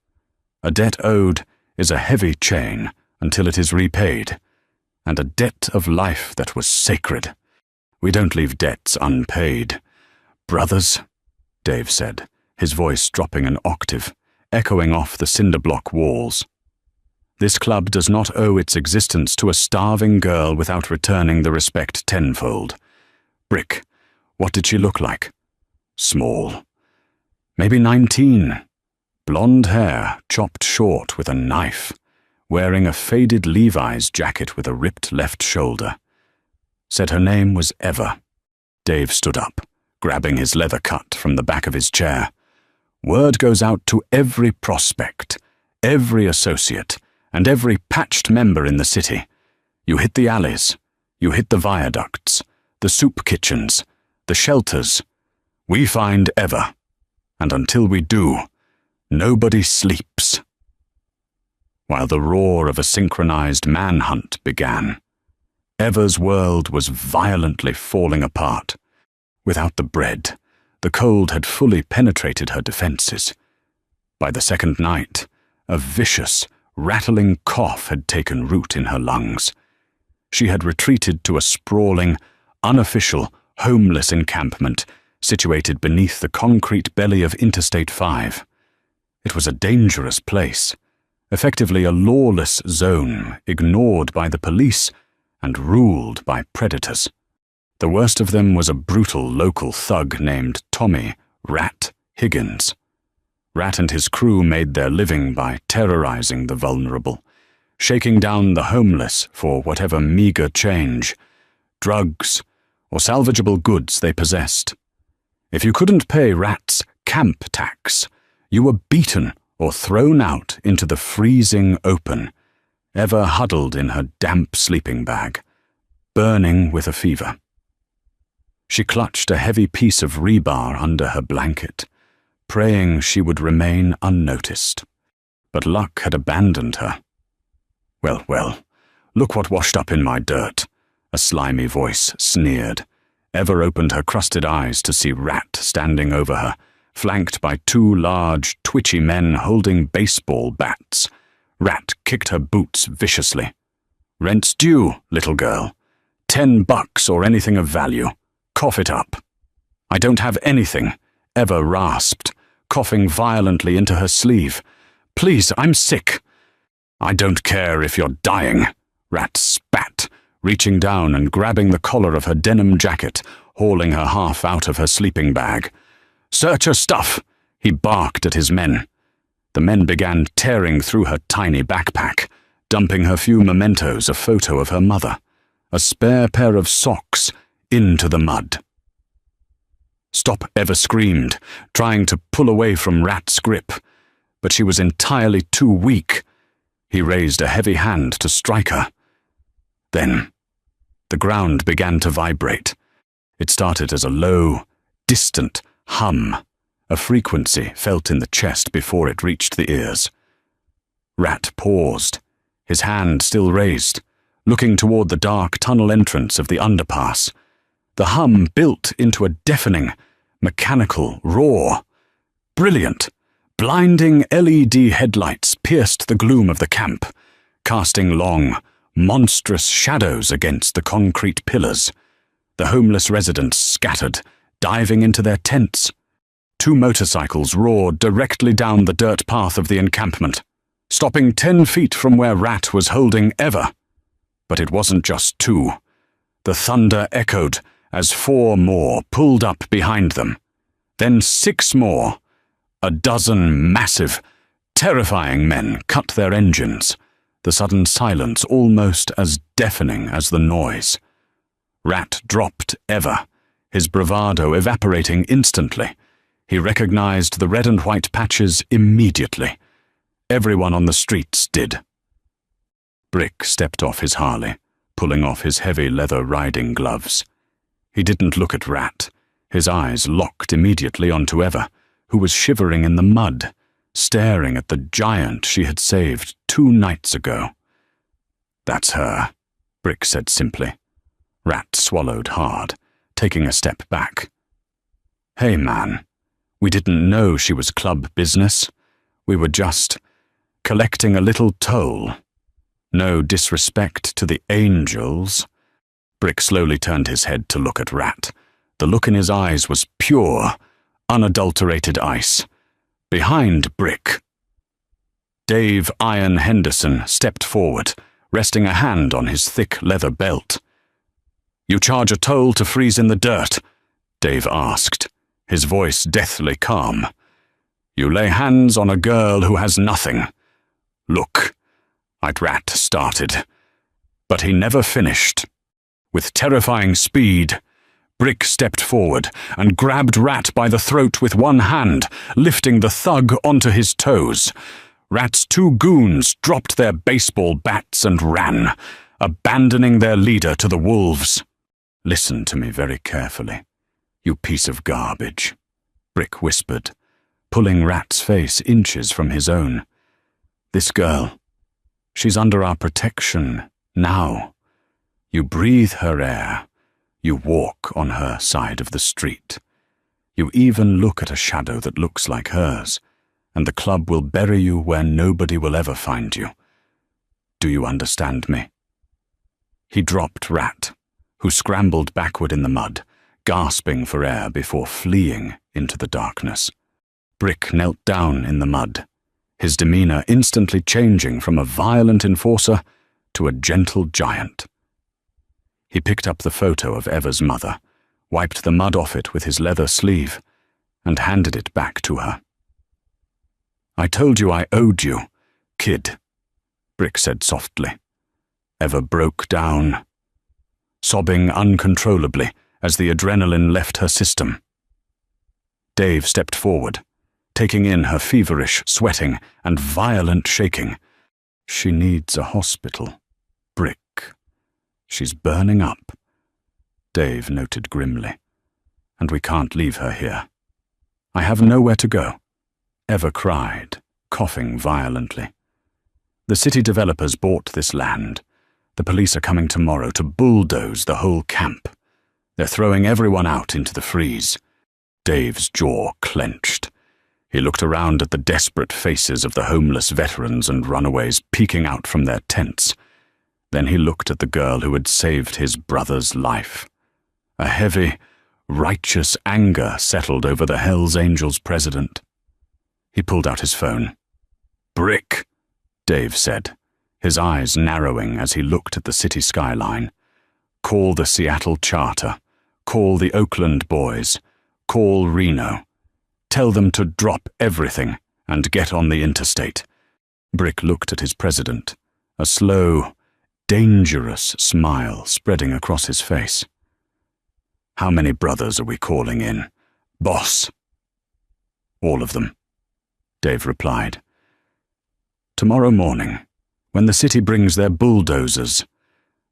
A debt owed is a heavy chain until it is repaid, and a debt of life that was sacred. We don't leave debts unpaid. "Brothers," Dave said, his voice dropping an octave, echoing off the cinder-block walls. "This club does not owe its existence to a starving girl without returning the respect tenfold. Brick, what did she look like?" "Small. Maybe 19. Blonde hair, chopped short with a knife, wearing a faded Levi's jacket with a ripped left shoulder. Said her name was Eva." Dave stood up, grabbing his leather cut from the back of his chair. "Word goes out to every prospect, every associate, and every patched member in the city. You hit the alleys, you hit the viaducts, the soup kitchens, the shelters. We find Eva, and until we do, nobody sleeps." While the roar of a synchronized manhunt began, Eva's world was violently falling apart. Without the bread, the cold had fully penetrated her defenses. By the second night, a vicious, rattling cough had taken root in her lungs. She had retreated to a sprawling, unofficial, homeless encampment situated beneath the concrete belly of Interstate 5. It was a dangerous place, effectively a lawless zone ignored by the police and ruled by predators. The worst of them was a brutal local thug named Tommy "Rat" Higgins. Rat and his crew made their living by terrorizing the vulnerable, shaking down the homeless for whatever meager change, drugs, or salvageable goods they possessed. If you couldn't pay Rat's camp tax, you were beaten or thrown out into the freezing open, ever huddled in her damp sleeping bag, burning with a fever. She clutched a heavy piece of rebar under her blanket, praying she would remain unnoticed. But luck had abandoned her. Well, look what washed up in my dirt," a slimy voice sneered. Ever opened her crusted eyes to see Rat standing over her, flanked by two large, twitchy men holding baseball bats. Rat kicked her boots viciously. "Rent's due, little girl. $10 or anything of value. Cough it up." "I don't have anything," Ever rasped, coughing violently into her sleeve. "Please, I'm sick." "I don't care if you're dying," Rat spat, reaching down and grabbing the collar of her denim jacket, hauling her half out of her sleeping bag. "Search her stuff," he barked at his men. The men began tearing through her tiny backpack, dumping her few mementos, a photo of her mother, a spare pair of socks, into the mud. Stop Ever screamed, trying to pull away from Rat's grip, but she was entirely too weak. He raised a heavy hand to strike her. Then, the ground began to vibrate. It started as a low, distant hum, a frequency felt in the chest before it reached the ears. Rat paused, his hand still raised, looking toward the dark tunnel entrance of the underpass. The hum built into a deafening, mechanical roar. Brilliant, blinding LED headlights pierced the gloom of the camp, casting long, monstrous shadows against the concrete pillars. The homeless residents scattered, diving into their tents. Two motorcycles roared directly down the dirt path of the encampment, stopping 10 feet from where Rat was holding Ever. But it wasn't just two. The thunder echoed as 4 more pulled up behind them. Then 6 more. A dozen massive, terrifying men cut their engines, the sudden silence almost as deafening as the noise. Rat dropped Ever, his bravado evaporating instantly. He recognized the red and white patches immediately. Everyone on the streets did. Brick stepped off his Harley, pulling off his heavy leather riding gloves. He didn't look at Rat. His eyes locked immediately onto Ever, who was shivering in the mud, staring at the giant she had saved 2 nights ago. "That's her," Brick said simply. Rat swallowed hard, taking a step back. "Hey, man, we didn't know she was club business. We were just collecting a little toll. No disrespect to the angels." Brick slowly turned his head to look at Rat. The look in his eyes was pure, unadulterated ice. Behind Brick, Dave Iron Henderson stepped forward, resting a hand on his thick leather belt. "You charge a toll to freeze in the dirt?" Dave asked, his voice deathly calm. "You lay hands on a girl who has nothing. Look," Rat started, but he never finished. With terrifying speed, Brick stepped forward and grabbed Rat by the throat with one hand, lifting the thug onto his toes. Rat's 2 goons dropped their baseball bats and ran, abandoning their leader to the wolves. "Listen to me very carefully, you piece of garbage," Brick whispered, pulling Rat's face inches from his own. "This girl, she's under our protection now. You breathe her air. You walk on her side of the street. You even look at a shadow that looks like hers, and the club will bury you where nobody will ever find you. Do you understand me?" He dropped Rat, who scrambled backward in the mud, gasping for air before fleeing into the darkness. Brick knelt down in the mud, his demeanor instantly changing from a violent enforcer to a gentle giant. He picked up the photo of Eva's mother, wiped the mud off it with his leather sleeve, and handed it back to her. "I told you I owed you, kid," Brick said softly. Eva broke down, sobbing uncontrollably as the adrenaline left her system. Dave stepped forward, taking in her feverish sweating and violent shaking. "She needs a hospital, Brick. She's burning up," Dave noted grimly. "And we can't leave her here. I have nowhere to go," Eva cried, coughing violently. "The city developers bought this land. The police are coming tomorrow to bulldoze the whole camp. They're throwing everyone out into the freeze." Dave's jaw clenched. He looked around at the desperate faces of the homeless veterans and runaways peeking out from their tents. Then he looked at the girl who had saved his brother's life. A heavy, righteous anger settled over the Hells Angels president. He pulled out his phone. "Brick," Dave said, his eyes narrowing as he looked at the city skyline. "Call the Seattle Charter. Call the Oakland boys. Call Reno. Tell them to drop everything and get on the interstate." Brick looked at his president, a slow, dangerous smile spreading across his face. "How many brothers are we calling in, boss?" "All of them," Dave replied. "Tomorrow morning, when the city brings their bulldozers,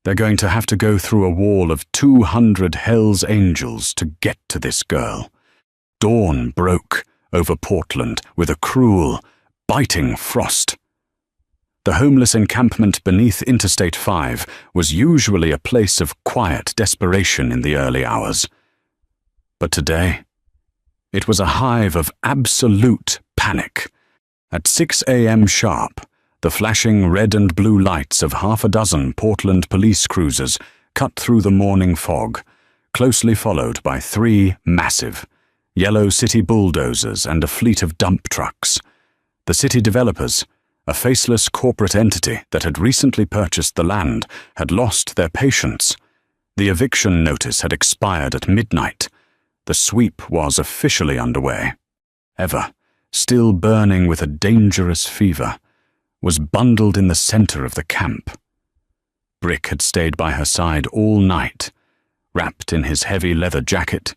they're going to have to go through a wall of 200 Hells Angels to get to this girl." Dawn broke over Portland with a cruel, biting frost. The homeless encampment beneath Interstate 5 was usually a place of quiet desperation in the early hours. But today, it was a hive of absolute panic. At 6 a.m. sharp, the flashing red and blue lights of half a dozen Portland police cruisers cut through the morning fog, closely followed by 3 massive, yellow city bulldozers and a fleet of dump trucks. The city developers, a faceless corporate entity that had recently purchased the land, had lost their patience. The eviction notice had expired at midnight. The sweep was officially underway. Eva, still burning with a dangerous fever, was bundled in the center of the camp. Brick had stayed by her side all night, wrapped in his heavy leather jacket,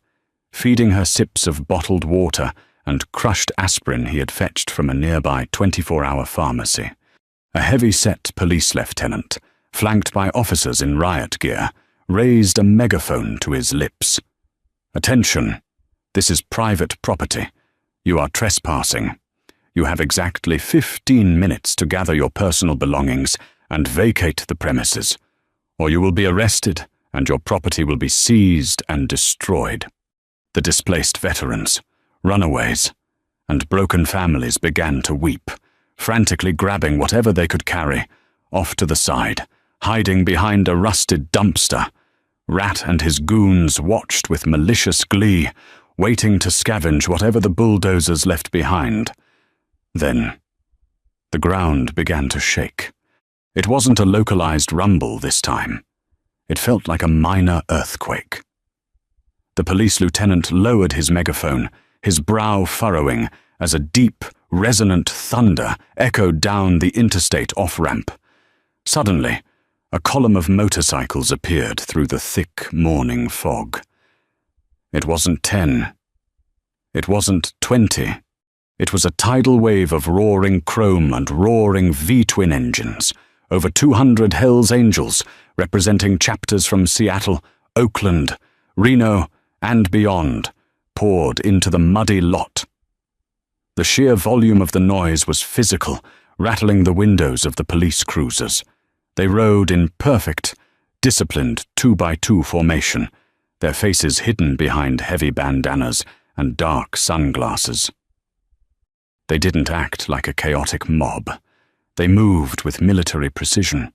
feeding her sips of bottled water and crushed aspirin he had fetched from a nearby 24-hour pharmacy. A heavy-set police lieutenant, flanked by officers in riot gear, raised a megaphone to his lips. "Attention! This is private property. You are trespassing. You have exactly 15 minutes to gather your personal belongings and vacate the premises, or you will be arrested and your property will be seized and destroyed." The displaced veterans, runaways, and broken families began to weep, frantically grabbing whatever they could carry, off to the side, hiding behind a rusted dumpster. Rat and his goons watched with malicious glee, waiting to scavenge whatever the bulldozers left behind. Then, the ground began to shake. It wasn't a localized rumble this time. It felt like a minor earthquake. The police lieutenant lowered his megaphone, his brow furrowing as a deep, resonant thunder echoed down the interstate off-ramp. Suddenly, a column of motorcycles appeared through the thick morning fog. It wasn't 10. It wasn't 20. It was a tidal wave of roaring chrome and roaring V-twin engines, over 200 Hells Angels, representing chapters from Seattle, Oakland, Reno, and beyond, poured into the muddy lot. The sheer volume of the noise was physical, rattling the windows of the police cruisers. They rode in perfect, disciplined 2x2 formation, their faces hidden behind heavy bandanas and dark sunglasses. They didn't act like a chaotic mob. They moved with military precision.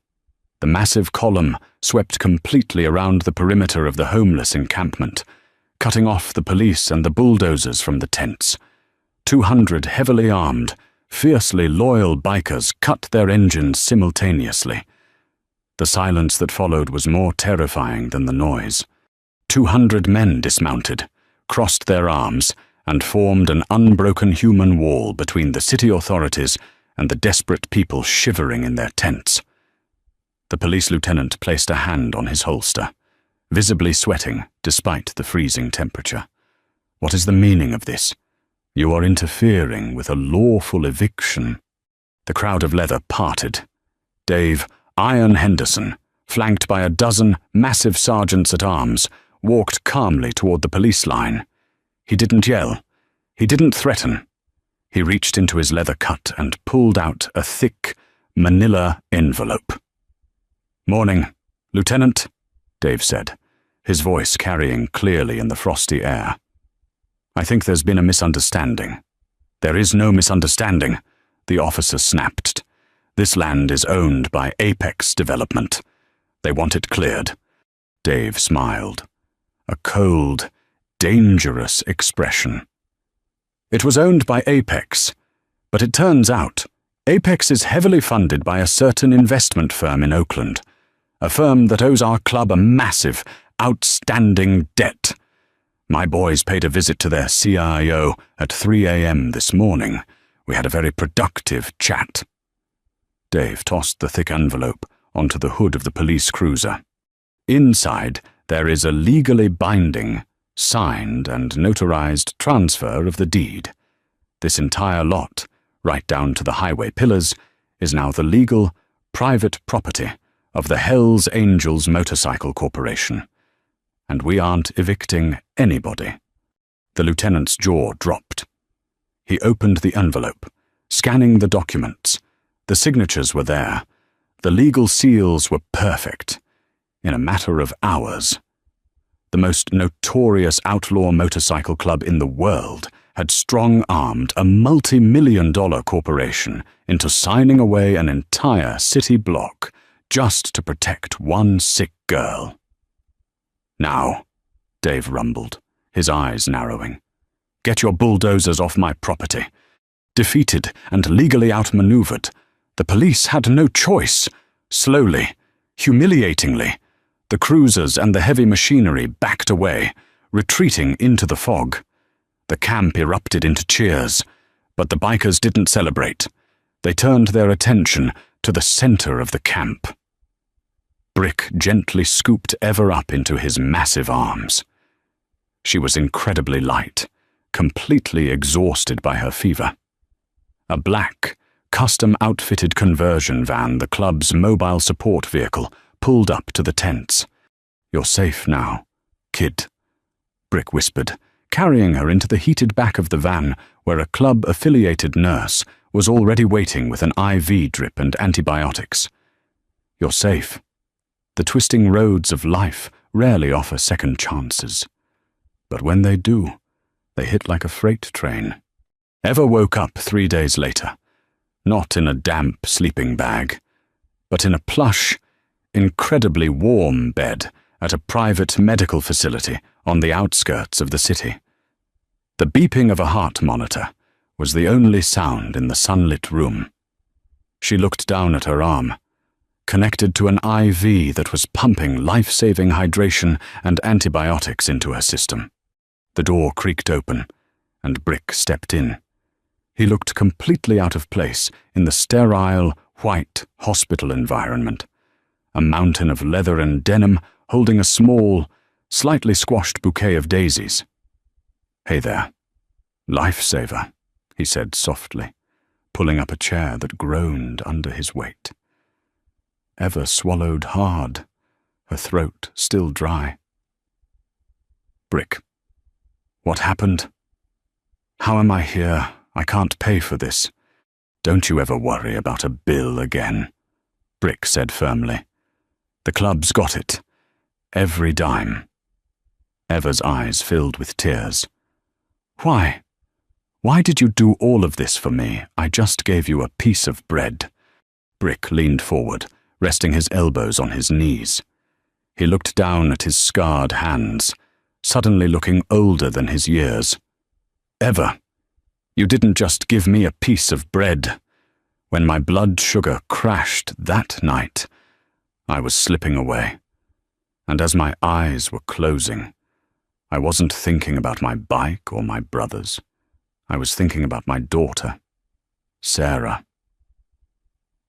The massive column swept completely around the perimeter of the homeless encampment, cutting off the police and the bulldozers from the tents. 200 heavily armed, fiercely loyal bikers cut their engines simultaneously. The silence that followed was more terrifying than the noise. 200 men dismounted, crossed their arms, and formed an unbroken human wall between the city authorities and the desperate people shivering in their tents. The police lieutenant placed a hand on his holster, visibly sweating despite the freezing temperature. What is the meaning of this? You are interfering with a lawful eviction. The crowd of leather parted. Dave Iron Henderson, flanked by a dozen massive sergeants-at-arms, walked calmly toward the police line. He didn't yell. He didn't threaten. He reached into his leather cut and pulled out a thick, manila envelope. "Morning, Lieutenant," Dave said, his voice carrying clearly in the frosty air. "I think there's been a misunderstanding." "There is no misunderstanding," the officer snapped. "This land is owned by Apex Development. They want it cleared." Dave smiled. A cold, dangerous expression. "It was owned by Apex, but it turns out Apex is heavily funded by a certain investment firm in Oakland, a firm that owes our club a massive, outstanding debt. My boys paid a visit to their CIO at 3 a.m. this morning. We had a very productive chat." Dave tossed the thick envelope onto the hood of the police cruiser. Inside, there is a legally binding, signed and notarized transfer of the deed. This entire lot, right down to the highway pillars, is now the legal, private property of the Hells Angels Motorcycle Corporation. And we aren't evicting anybody. The lieutenant's jaw dropped. He opened the envelope, scanning the documents. The signatures were there. The legal seals were perfect. In a matter of hours, the most notorious outlaw motorcycle club in the world had strong-armed a multi-million-dollar corporation into signing away an entire city block just to protect one sick girl. "Now," Dave rumbled, his eyes narrowing, "get your bulldozers off my property." Defeated and legally outmaneuvered, the police had no choice. Slowly, humiliatingly, the cruisers and the heavy machinery backed away, retreating into the fog. The camp erupted into cheers, but the bikers didn't celebrate. They turned their attention to the center of the camp. Brick gently scooped Eva up into his massive arms. She was incredibly light, completely exhausted by her fever. A black, custom-outfitted conversion van, the club's mobile support vehicle, pulled up to the tents. "You're safe now, kid," Brick whispered, carrying her into the heated back of the van where a club-affiliated nurse was already waiting with an IV drip and antibiotics. "You're safe. The twisting roads of life rarely offer second chances. But when they do, they hit like a freight train." Eva woke up 3 days later, not in a damp sleeping bag, but in a plush, incredibly warm bed at a private medical facility on the outskirts of the city. The beeping of a heart monitor was the only sound in the sunlit room. She looked down at her arm, connected to an IV that was pumping life-saving hydration and antibiotics into her system. The door creaked open, and Brick stepped in. He looked completely out of place in the sterile, white hospital environment. A mountain of leather and denim holding a small, slightly squashed bouquet of daisies. "Hey there, lifesaver," he said softly, pulling up a chair that groaned under his weight. Eva swallowed hard, her throat still dry. "Brick, what happened? How am I here? I can't pay for this." "Don't you ever worry about a bill again," Brick said firmly. "The club's got it. Every dime." Eva's eyes filled with tears. "Why? Why did you do all of this for me? I just gave you a piece of bread." Brick leaned forward, resting his elbows on his knees. He looked down at his scarred hands, suddenly looking older than his years. "Ever, you didn't just give me a piece of bread. When my blood sugar crashed that night, I was slipping away. And as my eyes were closing, I wasn't thinking about my bike or my brothers. I was thinking about my daughter, Sarah."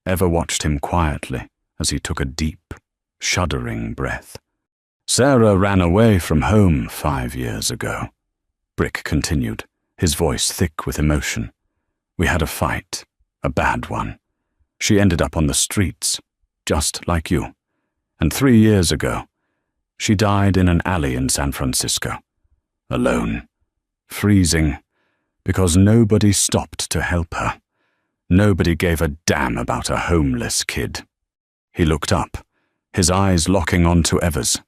Eva watched him quietly as he took a deep, shuddering breath. "Sarah ran away from home 5 years ago," Brick continued, his voice thick with emotion. "We had a fight, a bad one. She ended up on the streets, just like you. And 3 years ago, she died in an alley in San Francisco, alone, freezing, because nobody stopped to help her. Nobody gave a damn about a homeless kid." He looked up, his eyes locking onto Eva's.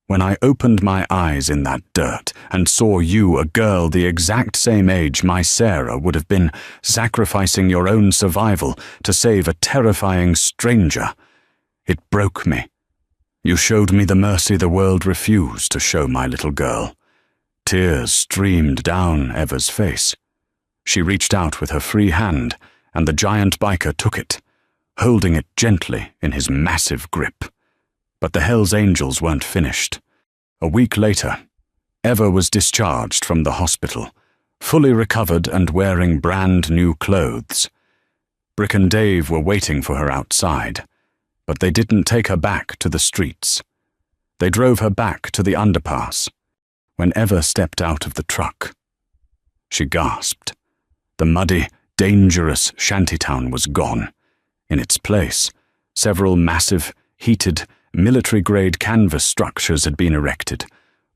"When I opened my eyes in that dirt and saw you, a girl the exact same age my Sarah would have been, sacrificing your own survival to save a terrifying stranger, it broke me. You showed me the mercy the world refused to show my little girl." Tears streamed down Eva's face. She reached out with her free hand, and the giant biker took it, holding it gently in his massive grip. But the Hells Angels weren't finished. A week later, Eva was discharged from the hospital, fully recovered and wearing brand new clothes. Brick and Dave were waiting for her outside, but they didn't take her back to the streets. They drove her back to the underpass. When Eva stepped out of the truck, she gasped. The muddy, dangerous shantytown was gone. In its place, several massive, heated, military-grade canvas structures had been erected,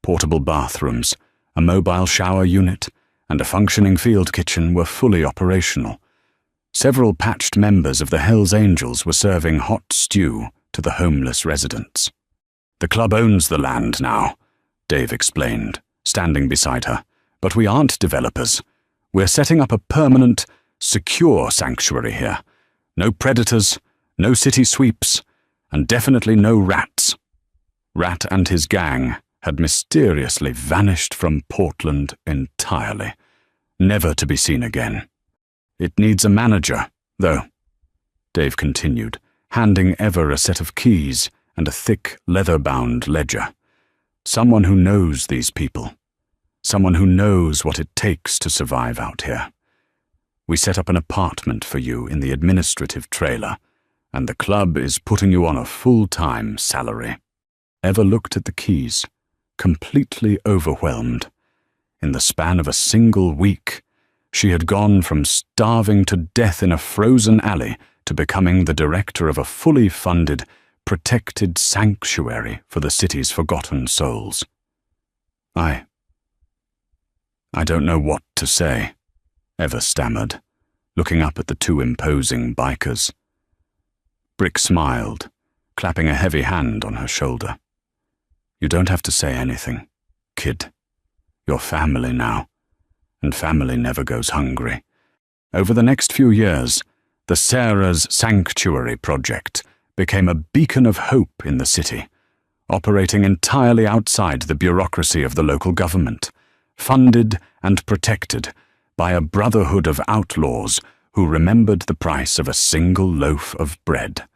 portable bathrooms, a mobile shower unit, and a functioning field kitchen were fully operational. Several patched members of the Hells Angels were serving hot stew to the homeless residents. "The club owns the land now," Dave explained, standing beside her. "But we aren't developers. We're setting up a permanent, secure sanctuary here. No predators, no city sweeps, and definitely no rats." Rat and his gang had mysteriously vanished from Portland entirely, never to be seen again. "It needs a manager, though," Dave continued, handing Eva a set of keys and a thick, leather-bound ledger. "Someone who knows these people. Someone who knows what it takes to survive out here. We set up an apartment for you in the administrative trailer, and the club is putting you on a full-time salary." Eva looked at the keys, completely overwhelmed. In the span of a single week, she had gone from starving to death in a frozen alley to becoming the director of a fully funded, protected sanctuary for the city's forgotten souls. I don't know what to say," Eva stammered, looking up at the two imposing bikers. Brick smiled, clapping a heavy hand on her shoulder. "You don't have to say anything, kid. You're family now, and family never goes hungry." Over the next few years, the Sarah's Sanctuary Project became a beacon of hope in the city, operating entirely outside the bureaucracy of the local government, funded and protected by a brotherhood of outlaws who remembered the price of a single loaf of bread.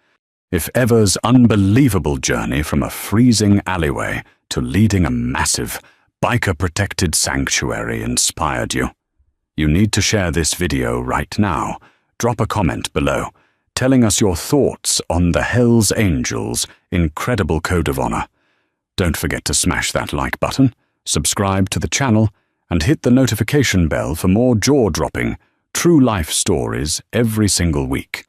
If Eva's unbelievable journey from a freezing alleyway to leading a massive, biker-protected sanctuary inspired you, you need to share this video right now. Drop a comment below, telling us your thoughts on the Hells Angels' incredible code of honor. Don't forget to smash that like button, subscribe to the channel, and hit the notification bell for more jaw-dropping, true-life stories every single week.